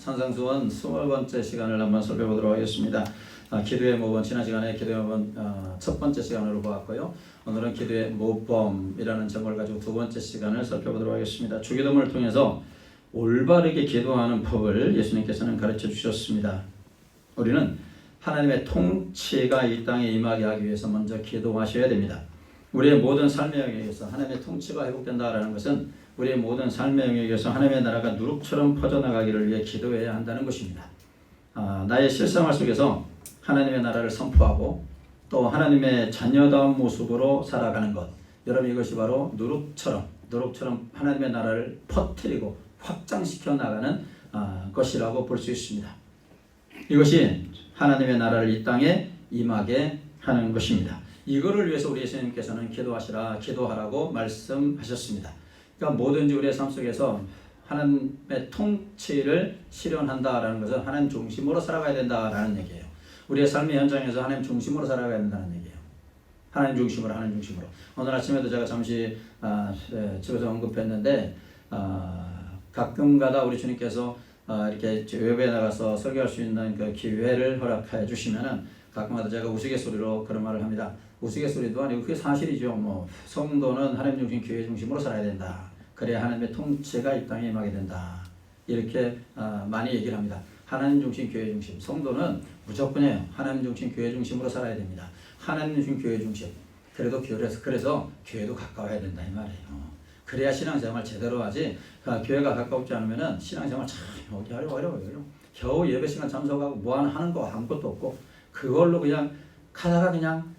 산상수원 20번째 시간을 한번 살펴보도록 하겠습니다. 기도의 모범, 지난 시간에 기도의 모범 첫 번째 시간으로 보았고요. 오늘은 기도의 모범이라는 제목을 가지고 두 번째 시간을 살펴보도록 하겠습니다. 주기도문을 통해서 올바르게 기도하는 법을 예수님께서는 가르쳐 주셨습니다. 우리는 하나님의 통치가 이 땅에 임하게 하기 위해서 먼저 기도하셔야 됩니다. 우리의 모든 삶의 영역에서 하나님의 통치가 회복된다는 것은 우리의 모든 삶의 영역에서 하나님의 나라가 누룩처럼 퍼져나가기를 위해 기도해야 한다는 것입니다. 나의 실생활 속에서 하나님의 나라를 선포하고 또 하나님의 자녀다운 모습으로 살아가는 것, 여러분 이것이 바로 누룩처럼 하나님의 나라를 퍼뜨리고 확장시켜 나가는 것이라고 볼 수 있습니다. 이것이 하나님의 나라를 이 땅에 임하게 하는 것입니다. 이거를 위해서 우리 예수님께서는 기도하라고 말씀하셨습니다. 그러니까 뭐든지 우리의 삶 속에서 하나님의 통치를 실현한다라는 것은 하나님 중심으로 살아가야 된다라는 얘기예요. 우리의 삶의 현장에서 하나님 중심으로 살아가야 된다는 얘기예요. 하나님 중심으로. 오늘 아침에도 제가 잠시 집에서 언급했는데 가끔가다 우리 주님께서 이렇게 외부에 나가서 설교할 수 있는 그 기회를 허락해 주시면은 가끔가다 제가 우스갯소리로 그런 말을 합니다. 우스갯소리도 아니고 그게 사실이죠. 성도는 하나님 중심, 교회 중심으로 살아야 된다. 그래야 하나님의 통치가 이 땅에 임하게 된다. 이렇게 많이 얘기를 합니다. 하나님 중심, 교회 중심. 성도는 무조건이에요. 하나님 중심, 교회 중심으로 살아야 됩니다. 하나님 중심, 교회 중심. 그래서 교회도 가까워야 된다 이 말이에요. 그래야 신앙생활 제대로 하지. 교회가 가깝지 않으면은 신앙생활 참 어려워요. 겨우 예배 시간 참석하고 하는 거 아무것도 없고 그걸로 그냥 가다가 그냥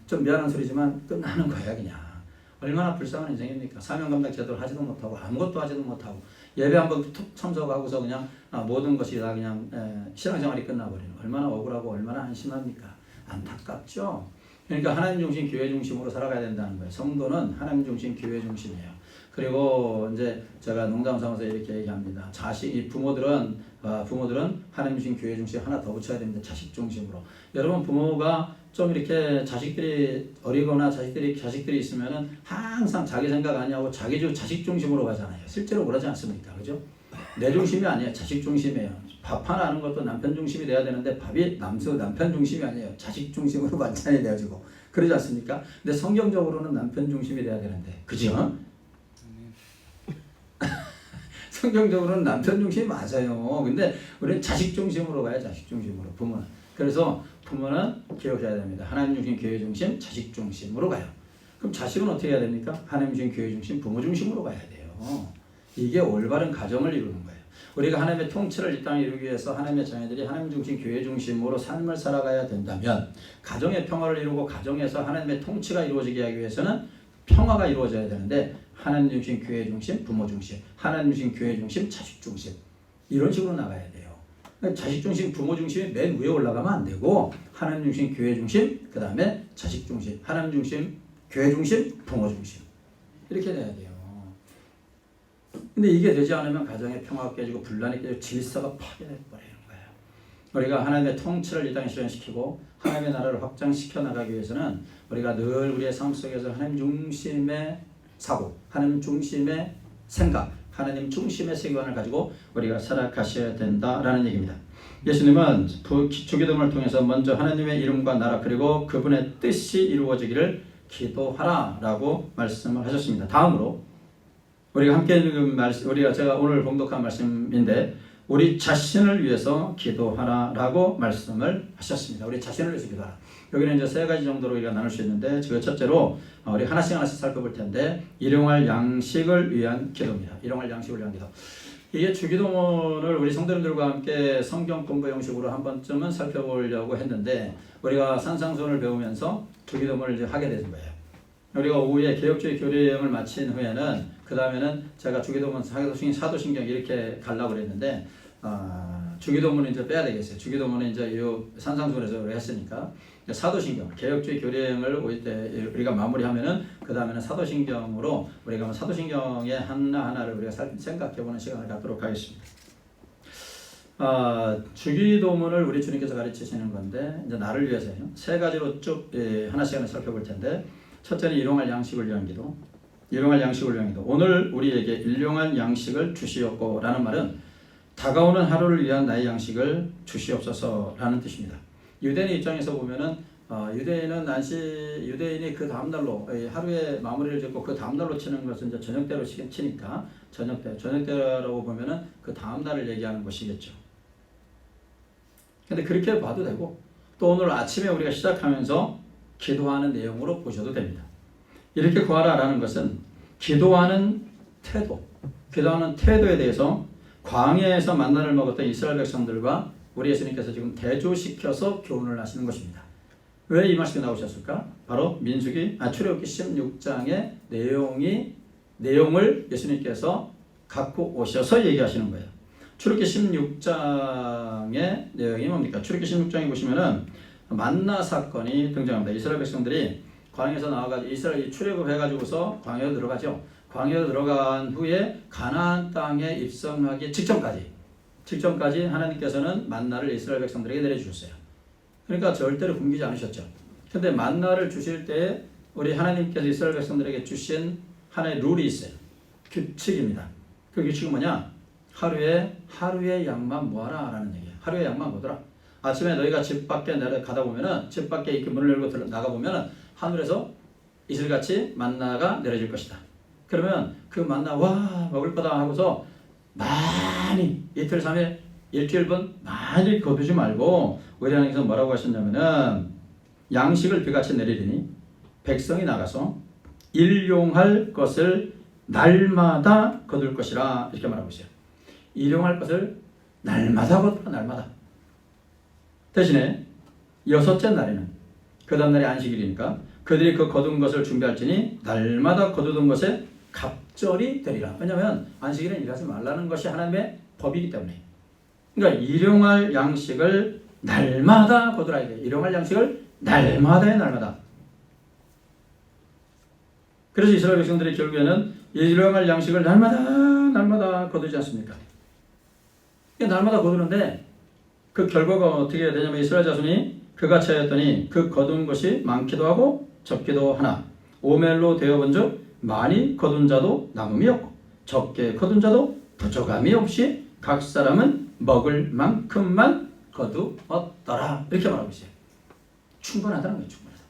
좀 미안한 소리지만 끝나는 거야 그냥. 얼마나 불쌍한 인생입니까? 사명 감당 제대로 하지도 못하고 아무것도 하지도 못하고 예배 한번 참석하고서 그냥 모든 것이 다 그냥 신앙생활이 끝나버리는. 얼마나 억울하고 얼마나 한심합니까? 안타깝죠. 그러니까 하나님 중심, 교회 중심으로 살아가야 된다는 거예요. 성도는 하나님 중심, 교회 중심이에요. 그리고 이제 제가 농담 삼아서 이렇게 얘기합니다. 부모들은 하나님 중심, 교회 중심 하나 더 붙여야 됩니다. 자식 중심으로. 여러분 부모가 좀 이렇게 자식들이 어리거나 자식들이 있으면은 항상 자기 생각 아니하고 자식 중심으로 가잖아요. 실제로 그러지 않습니까? 그죠? 내 중심이 아니에요. 자식 중심이에요. 밥 하나 하는 것도 남편 중심이 돼야 되는데 밥이 남편 중심이 아니에요. 자식 중심으로 반찬이 되어지고 그러지 않습니까? 근데 성경적으로는 남편 중심이 돼야 되는데 그죠? 성경적으로는 남편 중심이 맞아요. 근데 우리는 자식 중심으로 가요. 자식 중심으로. 부모는. 그래서 부모는 기억해야 됩니다. 하나님 중심, 교회 중심, 자식 중심으로 가요. 그럼 자식은 어떻게 해야 됩니까? 하나님 중심, 교회 중심, 부모 중심으로 가야 돼요. 이게 올바른 가정을 이루는 거예요. 우리가 하나님의 통치를 이 땅에 이루기 위해서 하나님의 자녀들이 하나님 중심, 교회 중심으로 삶을 살아가야 된다면 가정의 평화를 이루고 가정에서 하나님의 통치가 이루어지게 하기 위해서는 평화가 이루어져야 되는데 하나님 중심, 교회 중심, 부모 중심, 하나님 중심, 교회 중심, 자식 중심 이런 식으로 나가야 돼요. 자식 중심, 부모 중심이 맨 위에 올라가면 안 되고 하나님 중심, 교회 중심, 그 다음에 자식 중심, 하나님 중심, 교회 중심, 부모 중심 이렇게 돼야 돼요. 근데 이게 되지 않으면 가정의 평화가 깨지고 분란이 깨지고 질서가 파괴돼 버리는 거예요. 우리가 하나님의 통치를 이 땅에 실현시키고 하나님의 나라를 확장시켜 나가기 위해서는 우리가 늘 우리의 삶 속에서 하나님 중심의 사고, 하나님 중심의 생각, 하나님 중심의 세계관을 가지고 우리가 살아가셔야 된다라는 얘기입니다. 예수님은 주기도문을 통해서 먼저 하나님의 이름과 나라 그리고 그분의 뜻이 이루어지기를 기도하라라고 말씀을 하셨습니다. 다음으로 우리가 함께 읽은 말씀, 제가 오늘 봉독한 말씀인데 우리 자신을 위해서 기도하라라고 말씀을 하셨습니다. 우리 자신을 위해서 기도하라. 여기는 이제 세 가지 정도로 우리가 나눌 수 있는데 그 첫째로 우리 하나씩 살펴볼 텐데 일용할 양식을 위한 기도입니다. 일용할 양식을 위한 기도. 이게 주기도문을 우리 성도님들과 함께 성경 공부 형식으로 한 번쯤은 살펴보려고 했는데 우리가 산상수훈을 배우면서 주기도문을 이제 하게 되는 거예요. 우리가 오후에 개혁주의 교리형을 마친 후에는 그 다음에는 제가 주기도문, 사도신경 이렇게 가려고 그랬는데 주기도문은 이제 빼야 되겠어요. 주기도문은 이제 이 산상수훈에서 했으니까 사도신경, 개혁주의 교리형을 우리가 마무리하면은 그 다음에는 사도신경으로 우리가 사도신경의 하나하나를 우리가 생각해보는 시간을 갖도록 하겠습니다. 주기도문을 우리 주님께서 가르치시는 건데 이제 나를 위해서요. 세 가지로 쭉 하나씩 살펴볼 텐데 첫째는 일용할 양식을 위한 기도. 일용할 양식을 위한 기도. 오늘 우리에게 일용할 양식을 주시옵고 라는 말은 다가오는 하루를 위한 나의 양식을 주시옵소서라는 뜻입니다. 유대인 입장에서 보면은 유대인이 그 다음 날로 하루에 마무리를 짓고 그 다음 날로 치는 것은 이제 저녁때로 치니까 저녁때라고 보면은 그 다음 날을 얘기하는 것이겠죠. 근데 그렇게 봐도 되고 또 오늘 아침에 우리가 시작하면서 기도하는 내용으로 보셔도 됩니다. 이렇게 구하라라는 것은 기도하는 태도에 대해서 광야에서 만나를 먹었던 이스라엘 백성들과 우리 예수님께서 지금 대조시켜서 교훈을 하시는 것입니다. 왜 이 말씀이 나오셨을까? 바로 출애굽기 16장의 내용을 예수님께서 갖고 오셔서 얘기하시는 거예요. 출애굽기 16장의 내용이 뭡니까? 출애굽기 16장에 보시면은 만나 사건이 등장합니다. 이스라엘 백성들이 광야에서 나와가지고 이스라엘이 출애굽해가지고서 광야로 들어가죠. 광야로 들어간 후에 가나안 땅에 입성하기 직전까지 하나님께서는 만나를 이스라엘 백성들에게 내려주셨어요. 그러니까 절대로 굶기지 않으셨죠. 근데 만나를 주실 때 우리 하나님께서 이스라엘 백성들에게 주신 하나의 룰이 있어요. 규칙입니다. 그 규칙은 뭐냐? 하루에 양만 모아라 라는 얘기예요. 하루에 양만 모더라. 아침에 너희가 집 밖에 내려가다 보면은 집 밖에 이렇게 문을 열고 나가 보면은 하늘에서 이슬같이 만나가 내려질 것이다. 그러면 그 만나 와 먹을 거다 하고서 많이 이틀 3일 일주일분 많이 거두지 말고 우리 하나님께서 뭐라고 하셨냐면은 양식을 비같이 내리리니 백성이 나가서 일용할 것을 날마다 거둘 것이라 이렇게 말하고 있어요. 일용할 것을 날마다 거두라. 날마다. 대신에 여섯째 날에는 그 다음 날이 안식일이니까 그들이 그 거둔 것을 준비할지니 날마다 거두던 것에 갑절이 되리라. 왜냐하면 안식일은 일하지 말라는 것이 하나님의 법이기 때문에. 그러니까 일용할 양식을 날마다 거두라. 일용할 양식을 날마다. 그래서 이스라엘 백성들이 결국에는 일용할 양식을 날마다 거두지 않습니까? 날마다 거두는데 그 결과가 어떻게 되냐면 이스라엘 자손이 그같이 하였더니 그 거둔 것이 많기도 하고 적기도 하나 오멜로 되어본즉 많이 거둔 자도 남음이 없고 적게 거둔 자도 부족함이 없이 각 사람은 먹을 만큼만 거두었더라. 이렇게 말하고 있어요. 충분하다는 거예요. 충분하다.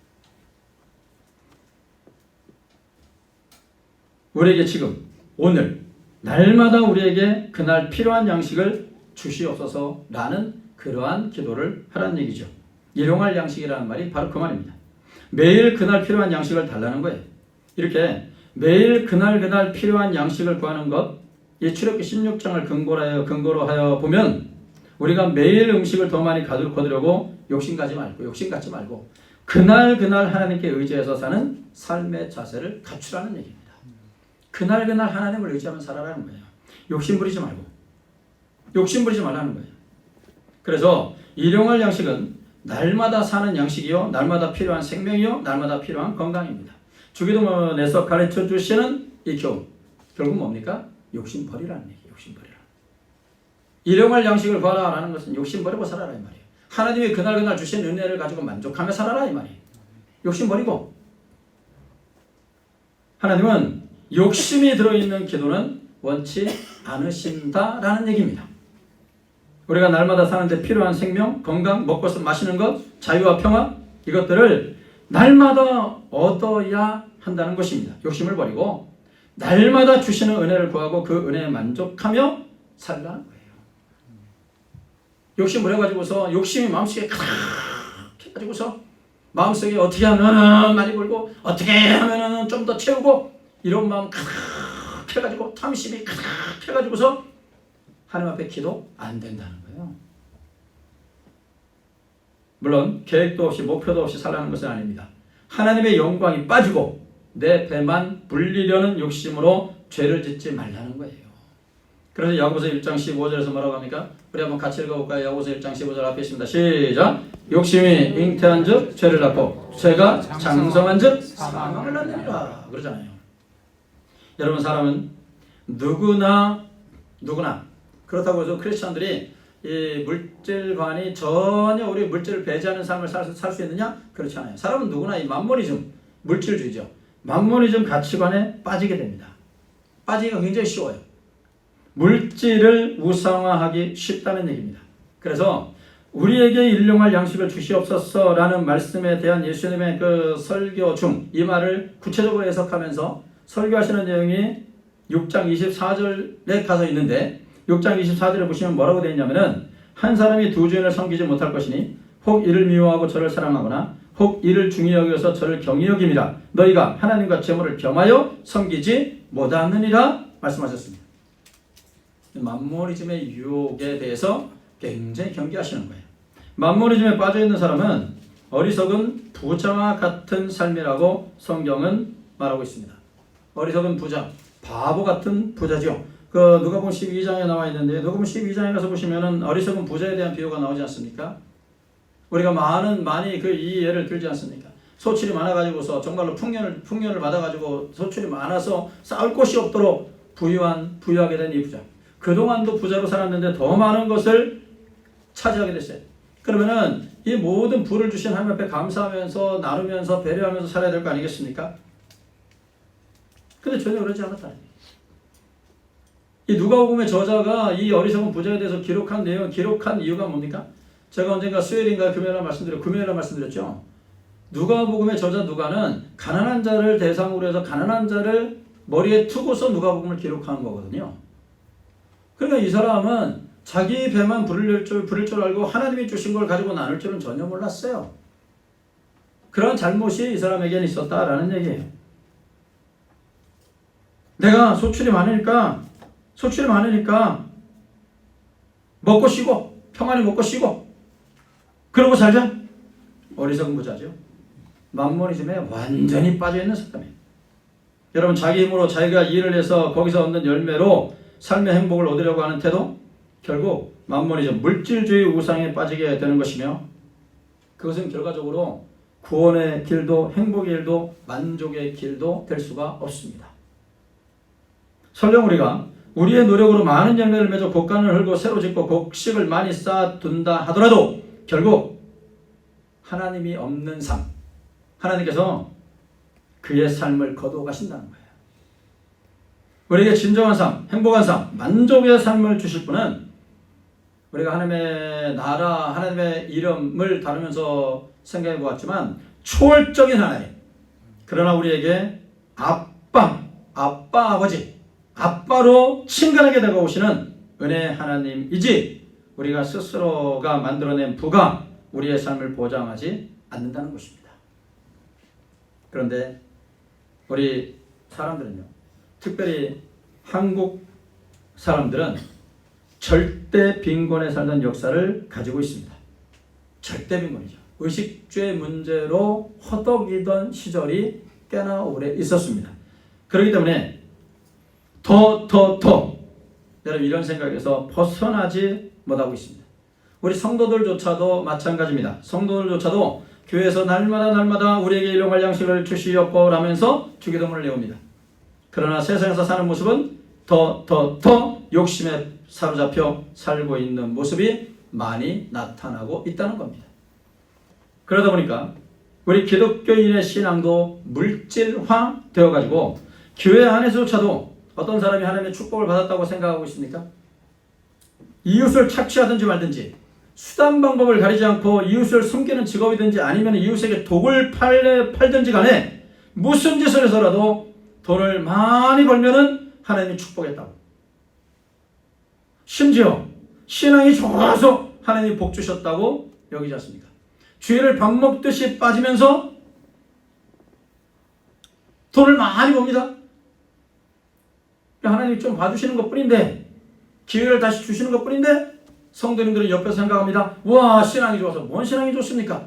우리에게 지금 오늘 날마다 우리에게 그날 필요한 양식을 주시옵소서라는 그러한 기도를 하라는 얘기죠. 일용할 양식이라는 말이 바로 그 말입니다. 매일 그날 필요한 양식을 달라는 거예요. 이렇게 매일 그날 필요한 양식을 구하는 것, 이 출애굽기 16장을 근거로 하여 보면 우리가 매일 음식을 더 많이 거두려고 욕심 갖지 말고 그날 하나님께 의지해서 사는 삶의 자세를 갖추라는 얘기입니다. 그날 하나님을 의지하면 살아라는 거예요. 욕심 부리지 말라는 거예요. 그래서 일용할 양식은 날마다 사는 양식이요, 날마다 필요한 생명이요, 날마다 필요한 건강입니다. 주기도문에서 가르쳐 주시는 이 교훈, 결국 뭡니까? 욕심 버리라는 얘기예요. 욕심 버리라. 일용할 양식을 구하라라는 것은 욕심 버리고 살아라 이 말이에요. 하나님이 그날 주신 은혜를 가지고 만족하며 살아라 이 말이에요. 욕심 버리고. 하나님은 욕심이 들어있는 기도는 원치 않으신다라는 얘기입니다. 우리가 날마다 사는데 필요한 생명, 건강, 먹고 마시는 것, 자유와 평화 이것들을 날마다 얻어야 한다는 것입니다. 욕심을 버리고 날마다 주시는 은혜를 구하고 그 은혜에 만족하며 살라는 거예요. 욕심 부려가지고서 욕심이 마음속에 가득 해가지고서 마음속에 어떻게 하면 많이 벌고 어떻게 하면 좀 더 채우고 이런 마음 가득 해가지고 탐심이 가득 해가지고서 하나님 앞에 기도 안 된다는 거예요. 물론 계획도 없이 목표도 없이 살라는 것은 아닙니다. 하나님의 영광이 빠지고 내 배만 불리려는 욕심으로 죄를 짓지 말라는 거예요. 그래서 야고보서 1장 15절에서 뭐라고 합니까? 우리 한번 같이 읽어볼까요? 야고보서 1장 15절 앞에 있습니다. 시작! 욕심이 잉태한 즉 죄를 낳고 죄가 장성한 즉 사망을 낳느니라 그러잖아요. 여러분 사람은 누구나 그렇다고 해서 크리스천들이 이 물질관이 전혀 우리 물질을 배제하는 삶을 살 수 있느냐? 그렇지 않아요. 사람은 누구나 이 만모니즘, 물질주의죠. 만모니즘 가치관에 빠지게 됩니다. 빠지기가 굉장히 쉬워요. 물질을 우상화하기 쉽다는 얘기입니다. 그래서 우리에게 일용할 양식을 주시옵소서라는 말씀에 대한 예수님의 그 설교 중 이 말을 구체적으로 해석하면서 설교하시는 내용이 6장 24절에 가서 있는데 6장 24절에 보시면 뭐라고 되어 있냐면은 한 사람이 두 주인을 섬기지 못할 것이니 혹 이를 미워하고 저를 사랑하거나 혹 이를 중히 여겨서 저를 경히 여김이라 너희가 하나님과 재물을 겸하여 섬기지 못하느니라 말씀하셨습니다. 맘모니즘의 유혹에 대해서 굉장히 경계하시는 거예요. 맘모니즘에 빠져있는 사람은 어리석은 부자와 같은 삶이라고 성경은 말하고 있습니다. 어리석은 부자, 바보 같은 부자죠. 그 누가복음 12장에 나와 있는데 누가복음 12장에 가서 보시면은 어리석은 부자에 대한 비유가 나오지 않습니까? 우리가 많이 이 예를 들지 않습니까? 소출이 많아가지고서 정말로 풍년을 받아가지고 소출이 많아서 쌓을 곳이 없도록 부유하게 된 이 부자. 그동안도 부자로 살았는데 더 많은 것을 차지하게 됐어요. 그러면은 이 모든 부를 주신 하나님 앞에 감사하면서 나누면서 배려하면서 살아야 될 거 아니겠습니까? 근데 전혀 그러지 않았다. 이 누가복음의 저자가 이 어리석은 부자에 대해서 기록한 이유가 뭡니까? 제가 언젠가 수요일인가 금요일에 말씀드렸죠. 누가복음의 저자 누가는 가난한 자를 대상으로 해서 가난한 자를 머리에 투고서 누가복음을 기록하는 거거든요. 그러니까 이 사람은 자기 배만 부릴 줄 알고 하나님이 주신 걸 가지고 나눌 줄은 전혀 몰랐어요. 그런 잘못이 이 사람에게는 있었다라는 얘기예요. 내가 소출이 많으니까 먹고 쉬고 평안히 먹고 쉬고 그러고 살자. 어리석은 부자죠. 맘모니즘에 완전히 빠져있는 사람이에요. 여러분 자기 힘으로 자기가 일을 해서 거기서 얻는 열매로 삶의 행복을 얻으려고 하는 태도 결국 맘모니즘 물질주의 우상에 빠지게 되는 것이며 그것은 결과적으로 구원의 길도 행복의 길도 만족의 길도 될 수가 없습니다. 설령 우리가 우리의 노력으로 많은 열매를 맺어 곡간을 헐고 새로 짓고 곡식을 많이 쌓아둔다 하더라도 결국 하나님이 없는 삶, 하나님께서 그의 삶을 거두어 가신다는 거예요. 우리에게 진정한 삶, 행복한 삶, 만족의 삶을 주실 분은 우리가 하나님의 나라, 하나님의 이름을 다루면서 생각해 보았지만 초월적인 하나님, 그러나 우리에게 아버지, 아빠로 친근하게 다가오시는 은혜의 하나님이지 우리가 스스로가 만들어낸 부가 우리의 삶을 보장하지 않는다는 것입니다. 그런데 우리 사람들은요, 특별히 한국 사람들은 절대 빈곤에 살던 역사를 가지고 있습니다. 절대 빈곤이죠. 의식주의 문제로 허덕이던 시절이 꽤나 오래 있었습니다. 그렇기 때문에 여러분 이런 생각에서 벗어나지 못하고 있습니다. 우리 성도들조차도 마찬가지입니다. 성도들조차도 교회에서 날마다 우리에게 일용할 양식을 주시옵고 라면서 주기도문을 내옵니다. 그러나 세상에서 사는 모습은 더 욕심에 사로잡혀 살고 있는 모습이 많이 나타나고 있다는 겁니다. 그러다 보니까 우리 기독교인의 신앙도 물질화 되어가지고 교회 안에서조차도 어떤 사람이 하나님의 축복을 받았다고 생각하고 있습니까? 이웃을 착취하든지 말든지 수단 방법을 가리지 않고 이웃을 숨기는 직업이든지 아니면 이웃에게 독을 팔든지 간에 무슨 짓을 해서라도 돈을 많이 벌면은 하나님이 축복했다고. 심지어 신앙이 좋아서 하나님이 복 주셨다고 여기지 않습니까? 주일을 밥 먹듯이 빠지면서 돈을 많이 봅니다. 하나님이 좀 봐주시는 것 뿐인데, 기회를 다시 주시는 것 뿐인데, 성도님들은 옆에서 생각합니다. 와, 신앙이 좋아서. 뭔 신앙이 좋습니까?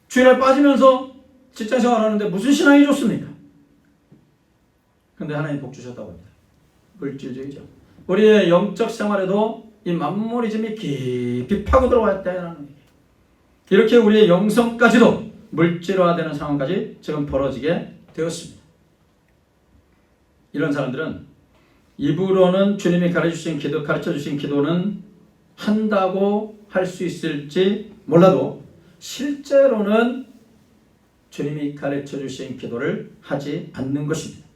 주일에 빠지면서 직장생활 하는데 무슨 신앙이 좋습니까? 근데 하나님 복 주셨다고 합니다. 물질주의죠. 우리의 영적 생활에도 이 맘모니즘이 깊이 파고 들어왔다는 얘기예요. 이렇게 우리의 영성까지도 물질화되는 상황까지 지금 벌어지게 되었습니다. 이런 사람들은 입으로는 주님이 가르쳐주신 기도는 한다고 할 수 있을지 몰라도 실제로는 주님이 가르쳐주신 기도를 하지 않는 것입니다.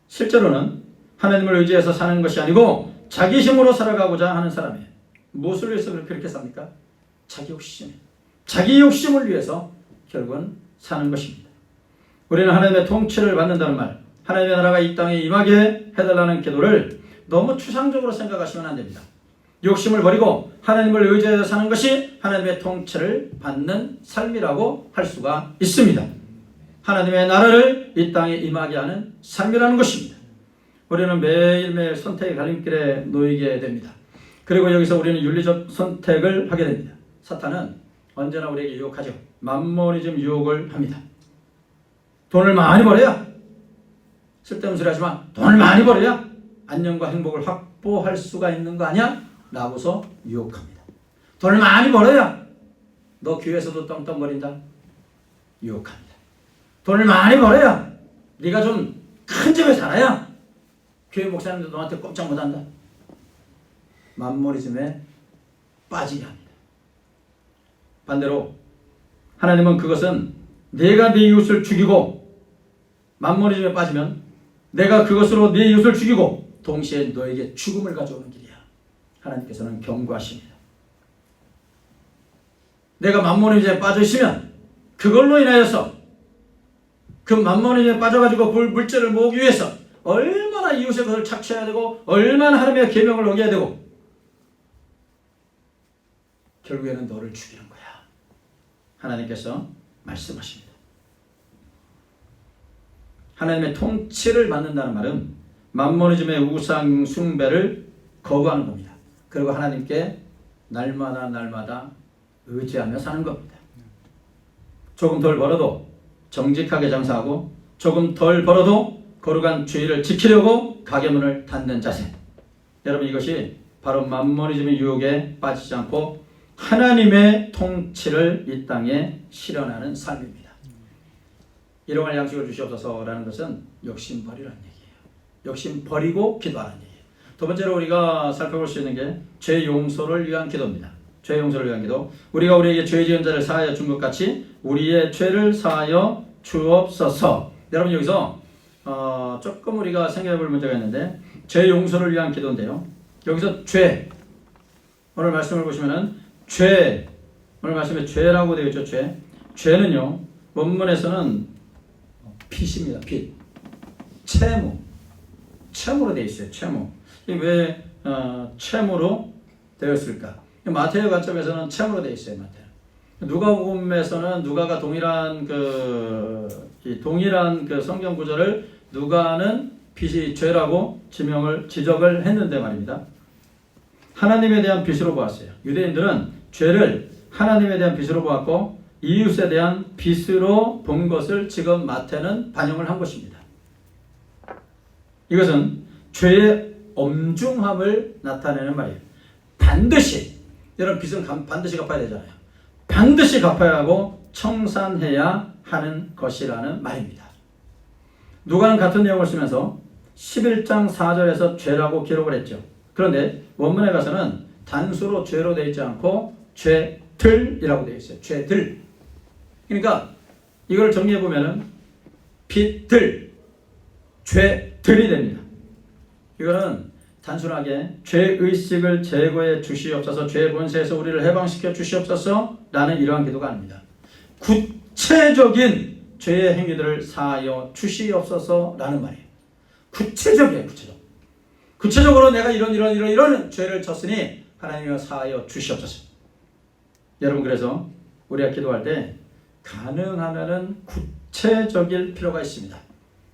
실제로는 하나님을 의지해서 사는 것이 아니고 자기 힘으로 살아가고자 하는 사람이에요. 무엇을 위해서 그렇게 삽니까? 자기 욕심. 자기 욕심을 위해서 결국은 사는 것입니다. 우리는 하나님의 통치를 받는다는 말, 하나님의 나라가 이 땅에 임하게 해달라는 기도를 너무 추상적으로 생각하시면 안 됩니다. 욕심을 버리고 하나님을 의지해서 사는 것이 하나님의 통치를 받는 삶이라고 할 수가 있습니다. 하나님의 나라를 이 땅에 임하게 하는 삶이라는 것입니다. 우리는 매일매일 선택의 갈림길에 놓이게 됩니다. 그리고 여기서 우리는 윤리적 선택을 하게 됩니다. 사탄은 언제나 우리에게 유혹하죠. 맘모니즘 유혹을 합니다. 돈을 많이 벌어야, 쓸데없는 소리 하지 마. 돈을 많이 벌어야 안녕과 행복을 확보할 수가 있는 거 아니야? 라고서 유혹합니다. 돈을 많이 벌어야 너 교회에서도 떵떵거린다? 유혹합니다. 돈을 많이 벌어야 네가 좀 큰 집에 살아야 교회 목사님도 너한테 꼼짝 못한다. 맘모니즘에 빠지게 합니다. 반대로 하나님은 그것은 내가 네 이웃을 죽이고, 맘모니즘에 빠지면 내가 그것으로 네 이웃을 죽이고 동시에 너에게 죽음을 가져오는 길이야. 하나님께서는 경고하십니다. 내가 맘모니즘에 빠져 있으면 그걸로 인하여서 그 맘모니즘에 빠져가지고 그 물질을 모으기 위해서 얼마나 이웃의 것을 착취해야 되고 얼마나 하나님의 계명을 어겨야 되고 결국에는 너를 죽이는 거야. 하나님께서 말씀하십니다. 하나님의 통치를 받는다는 말은 맘모니즘의 우상 숭배를 거부하는 겁니다. 그리고 하나님께 날마다 의지하며 사는 겁니다. 조금 덜 벌어도 정직하게 장사하고 조금 덜 벌어도 거룩한 주의를 지키려고 가게 문을 닫는 자세. 여러분, 이것이 바로 맘모니즘의 유혹에 빠지지 않고 하나님의 통치를 이 땅에 실현하는 삶입니다. 일용할 양식을 주시옵소서라는 것은 욕심 버리라는 얘기예요. 욕심 버리고 기도하는 얘기예요. 두 번째로 우리가 살펴볼 수 있는 게 죄 용서를 위한 기도입니다. 죄 용서를 위한 기도. 우리가 우리에게 죄 지은 자를 사하여 준 것 같이 우리의 죄를 사하여 주옵소서. 여러분, 여기서 조금 우리가 생각해 볼 문제가 있는데, 죄 용서를 위한 기도인데요. 여기서 죄, 오늘 말씀을 보시면은 죄, 오늘 말씀에 죄라고 되어 있죠. 죄는요, 원문에서는 빚입니다. 빚. 채무로 되어 있어요. 채무. 왜 채무로 되었을까? 마태의 관점에서는 채무로 되어 있어요. 마태. 누가복음에서는 누가가 동일한 그 성경 구절을 누가는 빚이 죄라고 지적을 했는데 말입니다. 하나님에 대한 빚으로 보았어요. 유대인들은 죄를 하나님에 대한 빚으로 보았고 이웃에 대한 빚으로 본 것을 지금 마태는 반영을 한 것입니다. 이것은 죄의 엄중함을 나타내는 말이에요. 반드시, 여러분, 빚은 반드시 갚아야 되잖아요. 반드시 갚아야 하고 청산해야 하는 것이라는 말입니다. 누가는 같은 내용을 쓰면서 11장 4절에서 죄라고 기록을 했죠. 그런데 원문에 가서는 단수로 죄로 되어 있지 않고 죄들이라고 되어 있어요. 죄들. 그러니까 이걸 정리해 보면은 빚들, 죄들이 됩니다. 이거는 단순하게 죄의식을 제거해 주시옵소서, 죄의 본세에서 우리를 해방시켜 주시옵소서 라는 이러한 기도가 아닙니다. 구체적인 죄의 행위들을 사하여 주시옵소서 라는 말이에요. 구체적이에요. 구체적으로 내가 이런 죄를 졌으니 하나님이여 사하여 주시옵소서. 여러분, 그래서 우리가 기도할 때 가능하면은 구체적일 필요가 있습니다.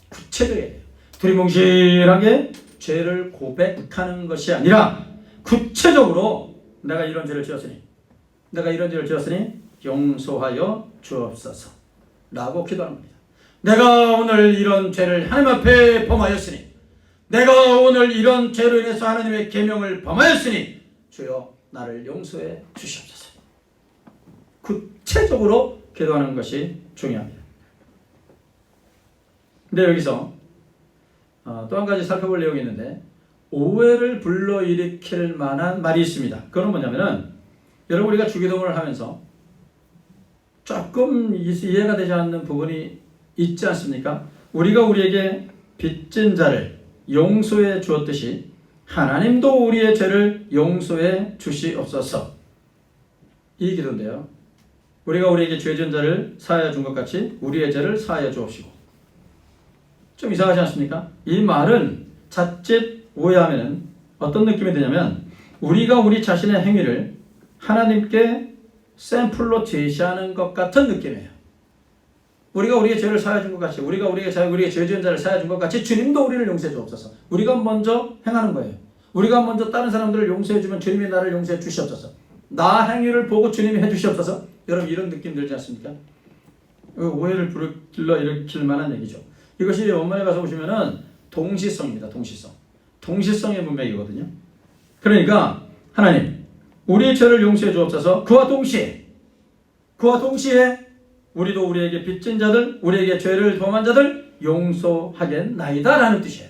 구체적이에요. 두리뭉실하게 죄를 고백하는 것이 아니라 구체적으로 내가 이런 죄를 지었으니 용서하여 주옵소서 라고 기도하는 겁니다. 내가 오늘 이런 죄를 하나님 앞에 범하였으니, 내가 오늘 이런 죄로 인해서 하나님의 계명을 범하였으니 주여 나를 용서해 주시옵소서. 구체적으로 기도하는 것이 중요합니다. 근데 여기서 또 한 가지 살펴볼 내용이 있는데, 오해를 불러일으킬 만한 말이 있습니다. 그건 뭐냐면은, 여러분, 우리가 주기도문을 하면서 조금 이해가 되지 않는 부분이 있지 않습니까? 우리가 우리에게 빚진 자를, 용서해 주었듯이 하나님도 우리의 죄를 용서해 주시옵소서. 이 기도인데요. 우리가 우리에게 죄 지은 자를 사하여 준 것 같이 우리의 죄를 사하여 주옵시고. 좀 이상하지 않습니까? 이 말은 자칫 오해하면 어떤 느낌이 드냐면 우리가 우리 자신의 행위를 하나님께 샘플로 제시하는 것 같은 느낌이에요. 우리가 우리의 죄를 사하여 준 것 같이 우리가 우리의 죄 지은 자를 사하여 준 것 같이 주님도 우리를 용서해 주옵소서. 우리가 먼저 행하는 거예요. 우리가 먼저 다른 사람들을 용서해 주면 주님이 나를 용서해 주시옵소서. 나 행위를 보고 주님이 해 주시옵소서. 여러분 이런 느낌 들지 않습니까? 오해를 불러 일으킬 만한 얘기죠. 이것이 원문에 가서 보시면은 동시성입니다. 동시성의 문맥이거든요. 그러니까 하나님 우리의 죄를 용서해 주옵소서. 그와 동시에 우리도 우리에게 빚진 자들, 우리에게 죄를 범한 자들 용서하겠나이다 라는 뜻이에요.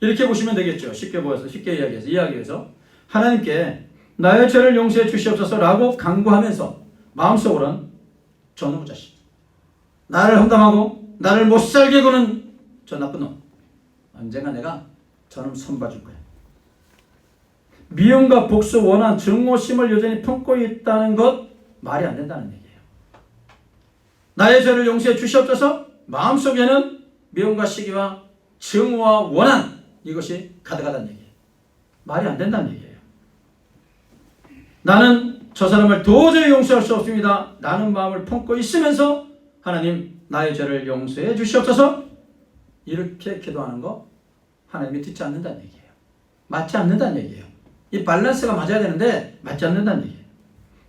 이렇게 보시면 되겠죠. 쉽게 이야기해서 하나님께 나의 죄를 용서해 주시옵소서 라고 간구하면서 마음속으로는 저놈의 자식, 나를 험담하고 나를 못살게 구는 저 나쁜 놈, 언젠가 내가 저놈 손봐줄 거야. 미움과 복수, 원한, 증오심을 여전히 품고 있다는 것 말이 안 된다는 얘기예요. 나의 죄를 용서해 주시옵소서. 마음속에는 미움과 시기와 증오와 원한 이것이 가득하다는 얘기예요. 말이 안 된다는 얘기예요. 나는 저 사람을 도저히 용서할 수 없습니다. 라는 마음을 품고 있으면서 하나님 나의 죄를 용서해 주시옵소서. 이렇게 기도하는 거 하나님이 듣지 않는다는 얘기예요. 맞지 않는다는 얘기예요. 이 밸런스가 맞아야 되는데 맞지 않는다는 얘기예요.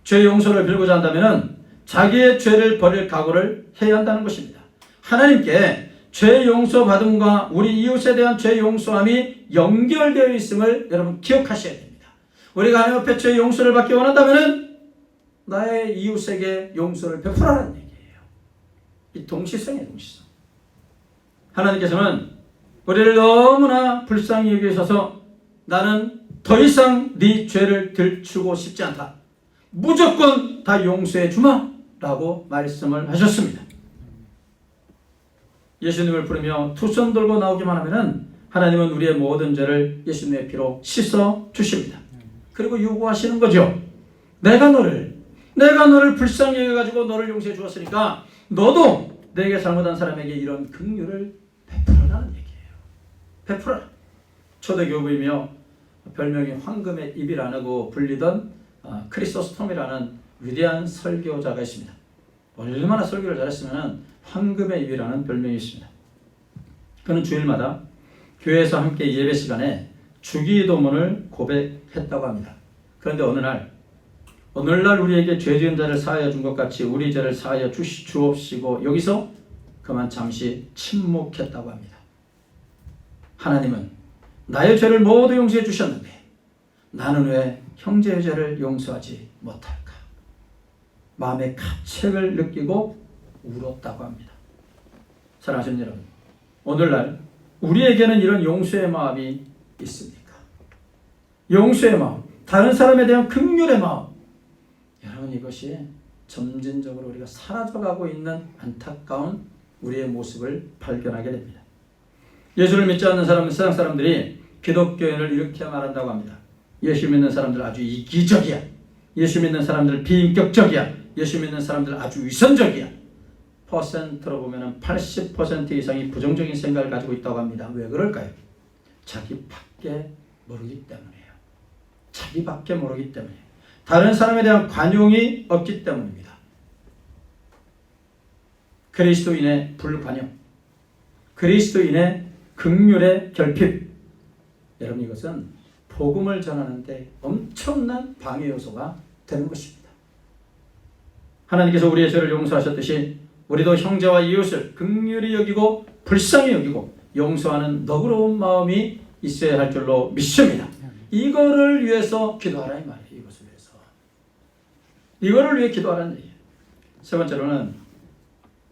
죄 용서를 빌고자 한다면 자기의 죄를 버릴 각오를 해야 한다는 것입니다. 하나님께 죄 용서받음과 우리 이웃에 대한 죄 용서함이 연결되어 있음을 여러분 기억하셔야 됩니다. 우리가 하나님 앞에 죄 용서를 받기 원한다면 나의 이웃에게 용서를 베풀어라는 얘기예요. 이 동시성이에요. 동시성. 하나님께서는 우리를 너무나 불쌍히 여기셔서 나는 더 이상 네 죄를 들추고 싶지 않다. 무조건 다 용서해 주마 라고 말씀을 하셨습니다. 예수님을 부르며 두 손 들고 나오기만 하면은 하나님은 우리의 모든 죄를 예수님의 피로 씻어 주십니다. 그리고 요구하시는 거죠. 내가 너를 불쌍히 여겨가지고 너를 용서해 주었으니까 너도 내게 잘못한 사람에게 이런 긍휼을 베풀어라는 얘기예요. 베풀어라. 초대교부이며 별명이 황금의 입이라고 불리던 크리소스톰이라는 위대한 설교자가 있습니다. 얼마나 설교를 잘했으면 황금의 입이라는 별명이 있습니다. 그는 주일마다 교회에서 함께 예배 시간에 주기도문을 고백했다고 합니다. 그런데 오늘날 우리에게 죄 지은 자를 사하여 준 것 같이 우리 죄를 사하여 주옵시고 여기서 그만 잠시 침묵했다고 합니다. 하나님은 나의 죄를 모두 용서해 주셨는데 나는 왜 형제의 죄를 용서하지 못할까? 마음의 가책을 느끼고 울었다고 합니다. 사랑하시는 여러분, 오늘날 우리에게는 이런 용서의 마음이 있습니까? 용서의 마음, 다른 사람에 대한 긍휼의 마음. 여러분 이것이 점진적으로 우리가 사라져가고 있는 안타까운 우리의 모습을 발견하게 됩니다. 예수를 믿지 않는 사람은 세상 사람들이 기독교인을 이렇게 말한다고 합니다. 예수 믿는 사람들 아주 이기적이야. 예수 믿는 사람들 비인격적이야. 예수 믿는 사람들 아주 위선적이야. 퍼센트로 보면 80% 이상이 부정적인 생각을 가지고 있다고 합니다. 왜 그럴까요? 자기밖에 모르기 때문이에요. 자기밖에 모르기 때문이에요. 다른 사람에 대한 관용이 없기 때문입니다. 그리스도인의 불관용, 그리스도인의 긍휼의 결핍. 여러분 이것은 복음을 전하는데 엄청난 방해 요소가 되는 것입니다. 하나님께서 우리의 죄를 용서하셨듯이 우리도 형제와 이웃을 긍휼히 여기고 불쌍히 여기고 용서하는 너그러운 마음이 있어야 할 줄로 믿습니다. 이거를 위해서 기도하라 이 말이에요. 이것을 위해서. 이거를 위해 기도하라는 얘기예요. 세 번째로는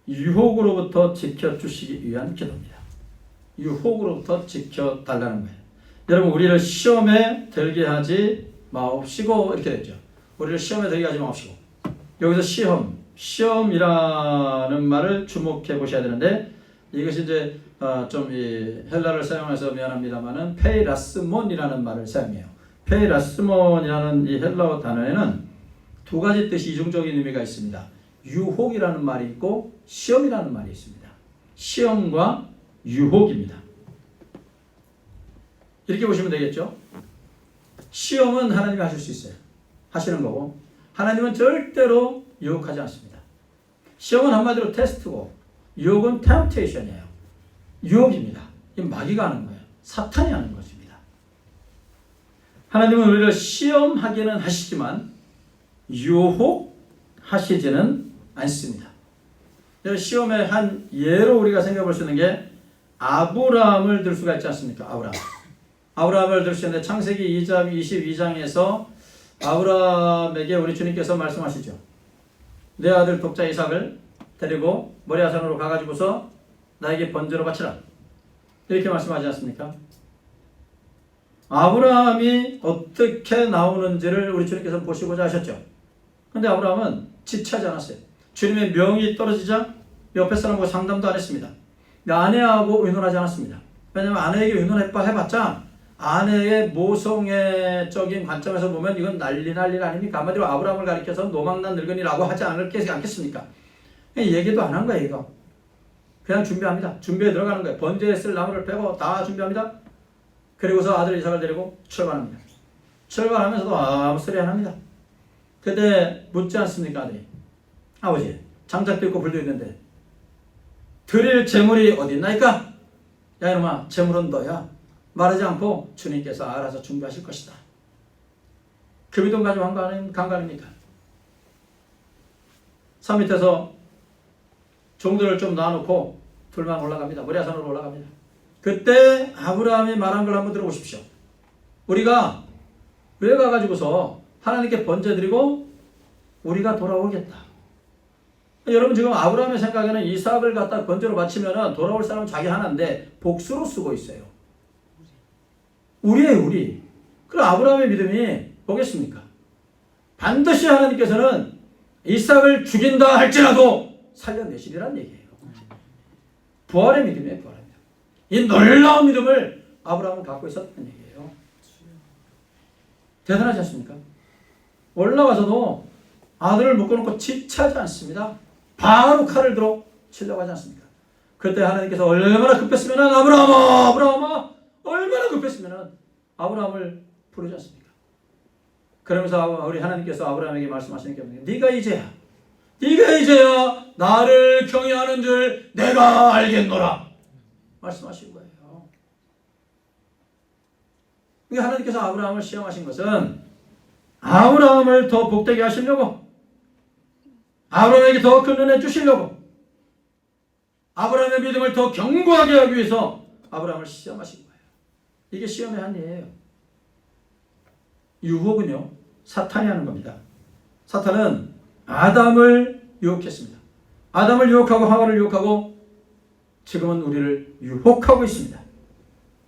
유혹으로부터 지켜주시기 위한 기도입니다. 유혹으로부터 지켜달라는 거예요. 여러분 우리를 시험에 들게 하지 마옵시고 이렇게 됐죠. 우리를 시험에 들게 하지 마옵시고. 여기서 시험이라는 말을 주목해 보셔야 되는데 이것이 이제 좀 이 헬라를 사용해서 미안합니다만은 페이라스몬이라는 말을 사용해요. 페이라스몬이라는 이 헬라어 단어에는 두 가지 뜻이 이중적인 의미가 있습니다. 유혹이라는 말이 있고 시험이라는 말이 있습니다. 시험과 유혹입니다. 이렇게 보시면 되겠죠. 시험은 하나님이 하실 수 있어요. 하시는 거고 하나님은 절대로 유혹하지 않습니다. 시험은 한마디로 테스트고 유혹은 템프테이션이에요. 유혹입니다. 이 마귀가 하는 거예요. 사탄이 하는 것입니다. 하나님은 우리를 시험하기는 하시지만 유혹하시지는 않습니다. 시험의 한 예로 우리가 생각해 볼 수 있는 게 아브라함을 들 수가 있지 않습니까? 아브라함을 들 수 있는데 창세기 2장 22장에서 아브라함에게 우리 주님께서 말씀하시죠. 내 아들 독자 이삭을 데리고 모리아산으로 가가지고서 나에게 번제로 바치라. 이렇게 말씀하지 않습니까? 아브라함이 어떻게 나오는지를 우리 주님께서 보시고자 하셨죠. 그런데 아브라함은 지체하지 않았어요. 주님의 명이 떨어지자 옆에 사람하고 상담도 안 했습니다. 아내하고 의논하지 않았습니다. 왜냐하면 아내에게 의논해봤자 아내의 모성애적인 관점에서 보면 이건 난리 아닙니까? 한마디로 아브라함을 가리켜서 노망난 늙은이라고 하지 않겠습니까? 얘기도 안 한 거예요. 이거 그냥 준비합니다. 준비에 들어가는 거예요. 번제에 쓸 나무를 빼고 다 준비합니다. 그리고서 아들 이삭을 데리고 출발합니다. 출발하면서도 아무 소리 안 합니다. 그때 묻지 않습니까? 아들이 아버지 장작도 있고 불도 있는데 드릴 재물이 어디 있나이까? 야 이놈아 재물은 너야. 말하지 않고 주님께서 알아서 준비하실 것이다. 그 믿음 가지고 간 거 아닙니까? 산 밑에서 종들을 좀 놔놓고 둘만 올라갑니다. 모리아산으로 올라갑니다. 그때 아브라함이 말한 걸 한번 들어보십시오. 우리가 왜 가가지고서 하나님께 번제 드리고 우리가 돌아오겠다. 여러분 지금 아브라함의 생각에는 이삭을 갖다 번제로 바치면 돌아올 사람은 자기 하나인데 복수로 쓰고 있어요. 우리예요, 우리. 그럼 아브라함의 믿음이 뭐겠습니까? 반드시 하나님께서는 이삭을 죽인다 할지라도 살려내시리란 얘기예요. 부활의 믿음이에요, 부활의 믿음. 이 놀라운 믿음을 아브라함은 갖고 있었다는 얘기예요. 대단하지 않습니까? 올라가서도 아들을 묶어놓고 지체하지 않습니다. 바로 칼을 들어 치려고 하지 않습니까? 그때 하나님께서 얼마나 급했으면 아브라함아 얼마나 급했으면 아브라함을 부르지 않습니까? 그러면서 우리 하나님께서 아브라함에게 말씀하시는 게 네가 이제야 나를 경외하는 줄 내가 알겠노라 말씀하신 거예요. 하나님께서 아브라함을 시험하신 것은 아브라함을 더 복되게 하시려고, 아브라함에게 더 큰 은혜 주시려고, 아브라함의 믿음을 더 견고하게 하기 위해서 아브라함을 시험하신 거예요. 이게 시험의 한이에요. 유혹은요, 사탄이 하는 겁니다. 사탄은 아담을 유혹했습니다. 아담을 유혹하고 하와를 유혹하고 지금은 우리를 유혹하고 있습니다.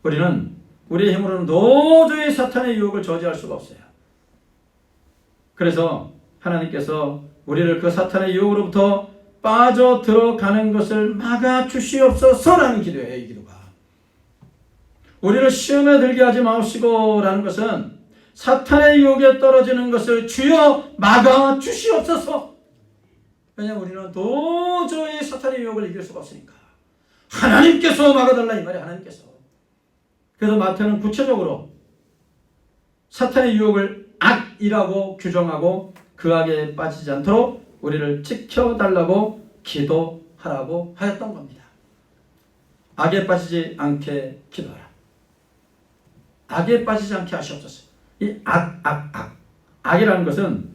우리는 우리의 힘으로는 도저히 사탄의 유혹을 저지할 수가 없어요. 그래서 하나님께서 우리를 그 사탄의 유혹으로부터 빠져 들어가는 것을 막아 주시옵소서라는 기도예요. 이 기도가 우리를 시험에 들게 하지 마옵시고라는 것은 사탄의 유혹에 떨어지는 것을 주여 막아 주시옵소서. 왜냐하면 우리는 도저히 사탄의 유혹을 이길 수가 없으니까 하나님께서 막아달라 이 말이에요. 하나님께서. 그래서 마태는 구체적으로 사탄의 유혹을 악이라고 규정하고 그 악에 빠지지 않도록 우리를 지켜달라고 기도하라고 하였던 겁니다. 악에 빠지지 않게 기도하라. 악에 빠지지 않게 하시옵소서. 이 악이라는 것은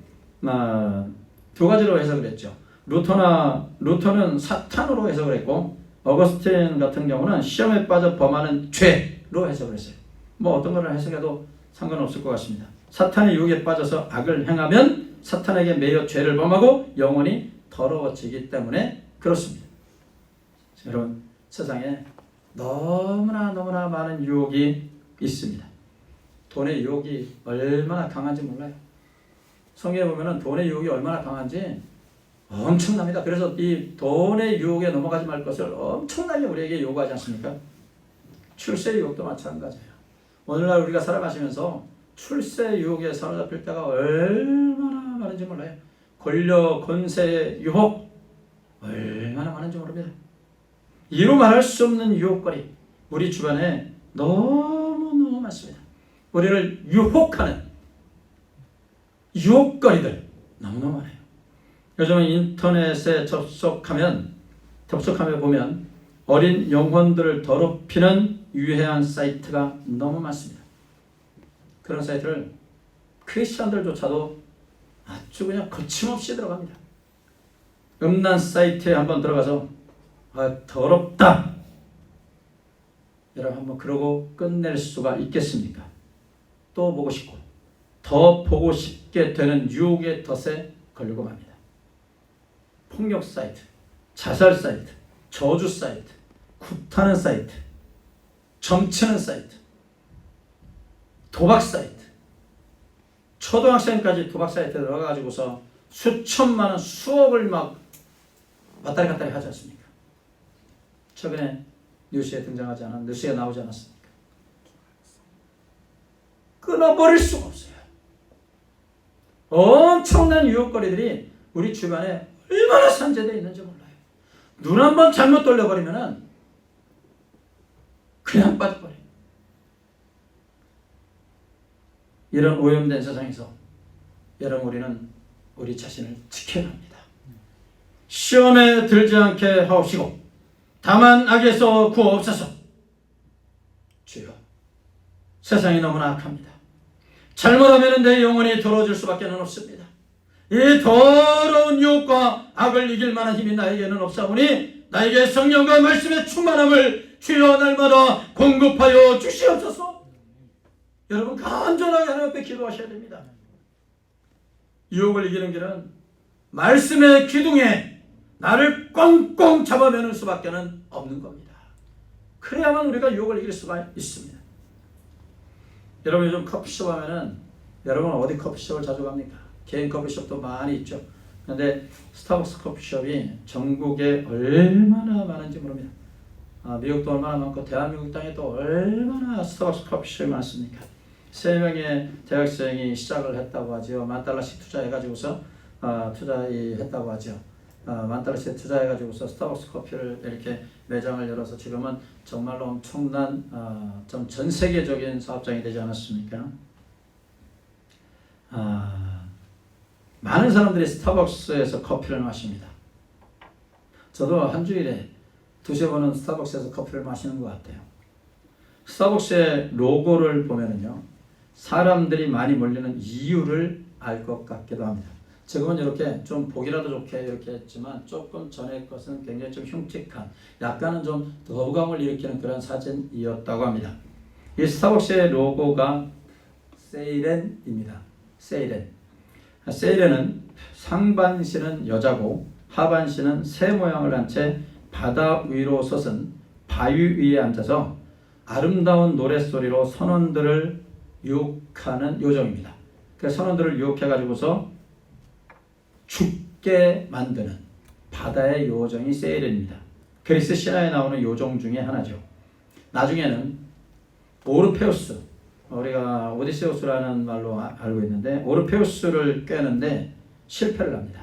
두 가지로 해석을 했죠. 루터는 사탄으로 해석을 했고 어거스틴 같은 경우는 시험에 빠져 범하는 죄로 해석을 했어요. 뭐 어떤 거를 해석해도 상관없을 것 같습니다. 사탄의 유혹에 빠져서 악을 행하면 사탄에게 매여 죄를 범하고 영혼이 더러워지기 때문에 그렇습니다. 여러분 세상에 너무나 많은 유혹이 있습니다. 돈의 유혹이 얼마나 강한지 몰라요. 성경에 보면 돈의 유혹이 얼마나 강한지 엄청납니다. 그래서 이 돈의 유혹에 넘어가지 말 것을 엄청나게 우리에게 요구하지 않습니까? 출세 유혹도 마찬가지예요. 오늘날 우리가 살아가시면서 출세 유혹에 사로잡힐 때가 얼마나 많은지 몰라요. 권력, 권세, 유혹 얼마나 많은지 모릅니다. 이루 말할 수 없는 유혹거리 우리 주변에 너무너무 많습니다. 우리를 유혹하는 유혹거리들 너무너무 많아요. 요즘은 인터넷에 접속하며 보면 어린 영혼들을 더럽히는 유해한 사이트가 너무 많습니다. 그런 사이트를 크리스천들조차도 아주 그냥 거침없이 들어갑니다. 음란 사이트에 한번 들어가서 더럽다 여러분 한번 그러고 끝낼 수가 있겠습니까? 또 보고 싶고 더 보고 싶게 되는 유혹의 덫에 걸리고 맙니다. 폭력 사이트, 자살 사이트, 저주 사이트, 굿하는 사이트, 점치는 사이트, 도박 사이트, 초등학생까지 도박 사이트에 들어가가지고서 수천만 원, 수억을 막 왔다리 갔다리 하지 않습니까? 최근에 뉴스에 나오지 않았습니까? 끊어버릴 수가 없어요. 엄청난 유혹거리들이 우리 주변에 얼마나 산재되어 있는지 몰라요. 눈 한 번 잘못 돌려버리면은 그냥 빠져버려요. 이런 오염된 세상에서 여러분 우리는 우리 자신을 지켜야 합니다. 시험에 들지 않게 하옵시고 다만 악에서 구하옵소서. 주여 세상이 너무나 악합니다. 잘못하면 내 영혼이 더러워질 수밖에 없습니다. 이 더러운 유혹과 악을 이길 만한 힘이 나에게는 없사오니 나에게 성령과 말씀의 충만함을 주여 날마다 공급하여 주시옵소서. 여러분 간절하게 하나님 앞에 기도하셔야 됩니다. 유혹을 이기는 길은 말씀의 기둥에 나를 꽁꽁 잡아매는 수밖에 없는 겁니다. 그래야만 우리가 유혹을 이길 수가 있습니다. 여러분 요즘 커피숍 하면은 여러분 어디 커피숍을 자주 갑니까? 개인 커피숍도 많이 있죠. 그런데 스타벅스 커피숍이 전국에 얼마나 많은지 모릅니다. 미국도 얼마나 많고 대한민국 땅에 또 얼마나 스타벅스 커피숍이 많습니까? 3명의 대학생이 시작을 했다고 하죠. $10,000씩 투자해가지고서 투자했다고 하죠. $10,000씩 투자해가지고서 스타벅스 커피를 이렇게 매장을 열어서 지금은 정말로 엄청난 전 세계적인 사업장이 되지 않았습니까? 많은 사람들이 스타벅스에서 커피를 마십니다. 저도 한 주일에 2-3번은 스타벅스에서 커피를 마시는 것 같아요. 스타벅스의 로고를 보면은요, 사람들이 많이 몰리는 이유를 알 것 같기도 합니다. 지금은 이렇게 좀 보기라도 좋게 이렇게 했지만 조금 전의 것은 굉장히 좀 흉측한, 약간은 좀 거부감을 일으키는 그런 사진이었다고 합니다. 이 스타벅스의 로고가 세이렌입니다. 세이렌은 상반신은 여자고 하반신은 새 모양을 한 채 바다 위로 솟은 바위 위에 앉아서 아름다운 노랫소리로 선원들을 유혹하는 요정입니다. 그 선원들을 유혹해가지고서 죽게 만드는 바다의 요정이 세이렌입니다. 그리스 신화에 나오는 요정 중에 하나죠. 나중에는 오르페우스, 우리가 오디세우스라는 말로 알고 있는데 오르페우스를 꿰는데 실패를 합니다.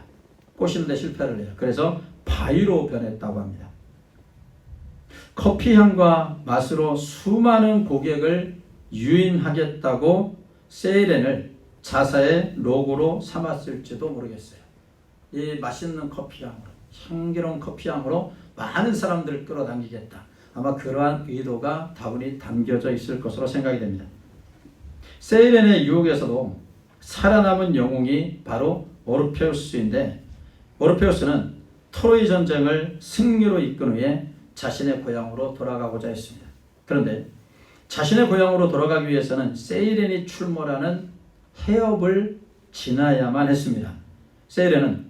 꼬시는데 실패를 해요. 그래서 바위로 변했다고 합니다. 커피향과 맛으로 수많은 고객을 유인하겠다고 세이렌을 자사의 로고로 삼았을지도 모르겠어요. 이 맛있는 커피향으로, 향기로운 커피향으로 많은 사람들을 끌어당기겠다. 아마 그러한 의도가 다분히 담겨져 있을 것으로 생각이 됩니다. 세이렌의 유혹에서도 살아남은 영웅이 바로 오르페우스인데, 오르페우스는 트로이 전쟁을 승리로 이끈 후에 자신의 고향으로 돌아가고자 했습니다. 그런데 자신의 고향으로 돌아가기 위해서는 세이렌이 출몰하는 해협을 지나야만 했습니다. 세이렌은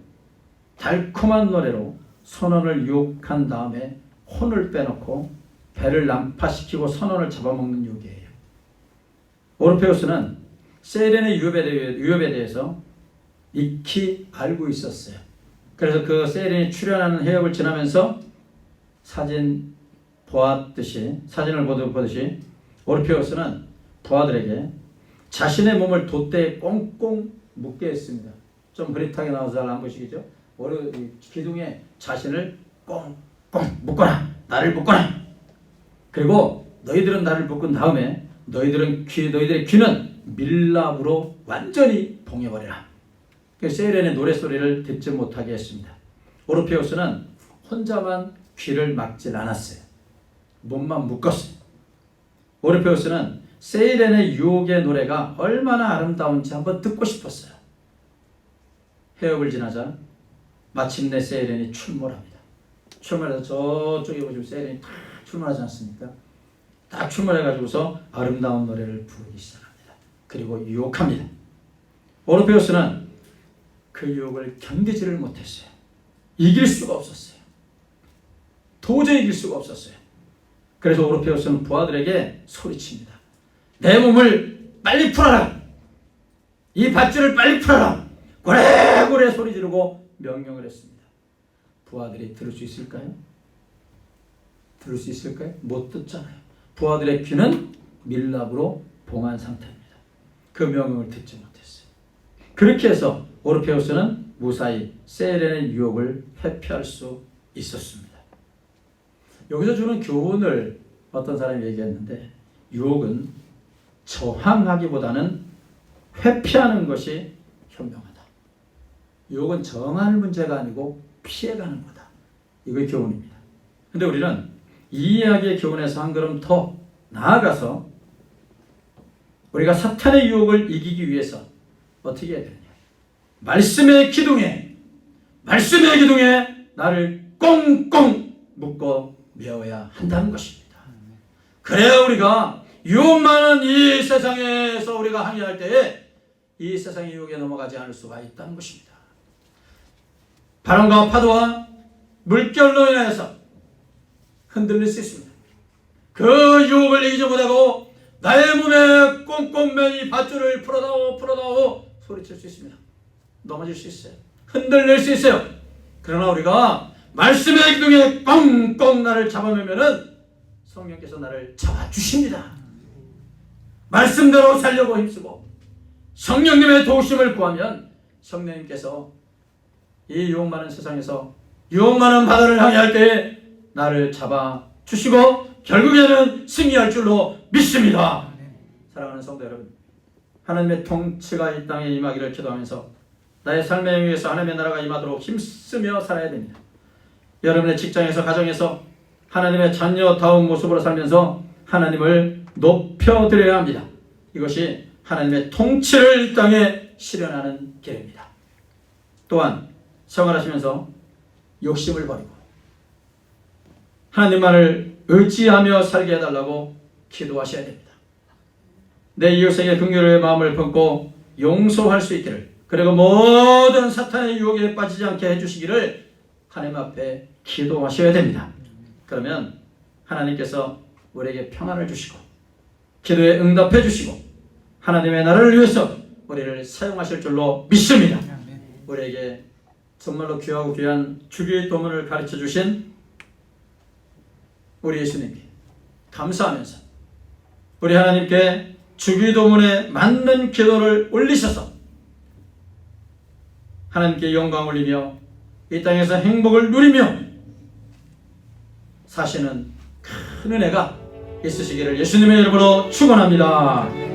달콤한 노래로 선원을 유혹한 다음에 혼을 빼놓고 배를 난파시키고 선원을 잡아먹는 유혹이에요. 오르페우스는 세이렌의 유협에 대해서 익히 알고 있었어요. 그래서 그 세일이 출현하는 해역을 지나면서 사진을 보듯이 오르페우스는 부하들에게 자신의 몸을 돛대에 꽁꽁 묶게 했습니다. 좀 흐릿하게 나와서 잘 안 보시겠죠? 기둥에 자신을 꽁꽁 묶거나 나를 묶거나, 그리고 너희들은 나를 묶은 다음에 너희들의 귀는 밀랍으로 완전히 봉해버리라. 세일렌의 노래소리를 듣지 못하게 했습니다. 오르페우스는 혼자만 귀를 막질 않았어요. 몸만 묶었어요. 오르페우스는 세일렌의 유혹의 노래가 얼마나 아름다운지 한번 듣고 싶었어요. 해역을 지나자 마침내 세일렌이 출몰합니다. 출몰해서 저쪽에 보시면 세일렌이 딱 출몰하지 않습니까? 딱 출몰해가지고서 아름다운 노래를 부르기 시작합니다. 그리고 유혹합니다. 오르페우스는 그 유혹을 견디지를 못했어요. 이길 수가 없었어요. 도저히 이길 수가 없었어요. 그래서 오르페우스는 부하들에게 소리칩니다. 내 몸을 빨리 풀어라. 이 밧줄을 빨리 풀어라. 고래고래 소리 지르고 명령을 했습니다. 부하들이 들을 수 있을까요? 들을 수 있을까요? 못 듣잖아요. 부하들의 귀는 밀랍으로 봉한 상태입니다. 그 명령을 듣지 못했어요. 그렇게 해서 오르페우스는 무사히 세일렌의 유혹을 회피할 수 있었습니다. 여기서 주는 교훈을 어떤 사람이 얘기했는데, 유혹은 저항하기보다는 회피하는 것이 현명하다. 유혹은 정하는 문제가 아니고 피해가는 거다. 이게 교훈입니다. 그런데 우리는 이 이야기의 교훈에서 한 걸음 더 나아가서 우리가 사탄의 유혹을 이기기 위해서 어떻게 해야 되느냐. 말씀의 기둥에 나를 꽁꽁 묶어 메어야 한다는 것입니다. 그래야 우리가 유혹 많은 이 세상에서 우리가 항해할 때에 이 세상의 유혹에 넘어가지 않을 수가 있다는 것입니다. 바람과 파도와 물결로 인해서 흔들릴 수 있습니다. 그 유혹을 이기지 못하고 나의 몸에 꽁꽁 맨 이 밧줄을 풀어다오 소리칠 수 있습니다. 넘어질 수 있어요. 흔들릴 수 있어요. 그러나 우리가 말씀의 기둥에 꽁꽁 나를 잡아매면은 성령께서 나를 잡아주십니다. 말씀대로 살려고 힘쓰고 성령님의 도우심을 구하면 성령님께서 이 유혹 많은 세상에서 유혹 많은 바다를 항해할 때에 나를 잡아주시고 결국에는 승리할 줄로 믿습니다. 사랑하는 성도 여러분, 하나님의 통치가 이 땅에 임하기를 기도하면서 나의 삶에 의해서 하나님의 나라가 임하도록 힘쓰며 살아야 됩니다. 여러분의 직장에서 가정에서 하나님의 자녀다운 모습으로 살면서 하나님을 높여드려야 합니다. 이것이 하나님의 통치를 이 땅에 실현하는 길입니다. 또한 생활하시면서 욕심을 버리고 하나님만을 의지하며 살게 해달라고 기도하셔야 됩니다. 내 이웃에게 긍휼의 마음을 품고 용서할 수 있기를, 그리고 모든 사탄의 유혹에 빠지지 않게 해주시기를 하나님 앞에 기도하셔야 됩니다. 그러면 하나님께서 우리에게 평안을 주시고 기도에 응답해 주시고 하나님의 나라를 위해서 우리를 사용하실 줄로 믿습니다. 우리에게 정말로 귀하고 귀한 주기의 도문을 가르쳐 주신 우리 예수님께 감사하면서 우리 하나님께 주기의 도문에 맞는 기도를 올리셔서 하나님께 영광 올리며 이 땅에서 행복을 누리며 사시는 큰 은혜가 있으시기를 예수님의 이름으로 축원합니다.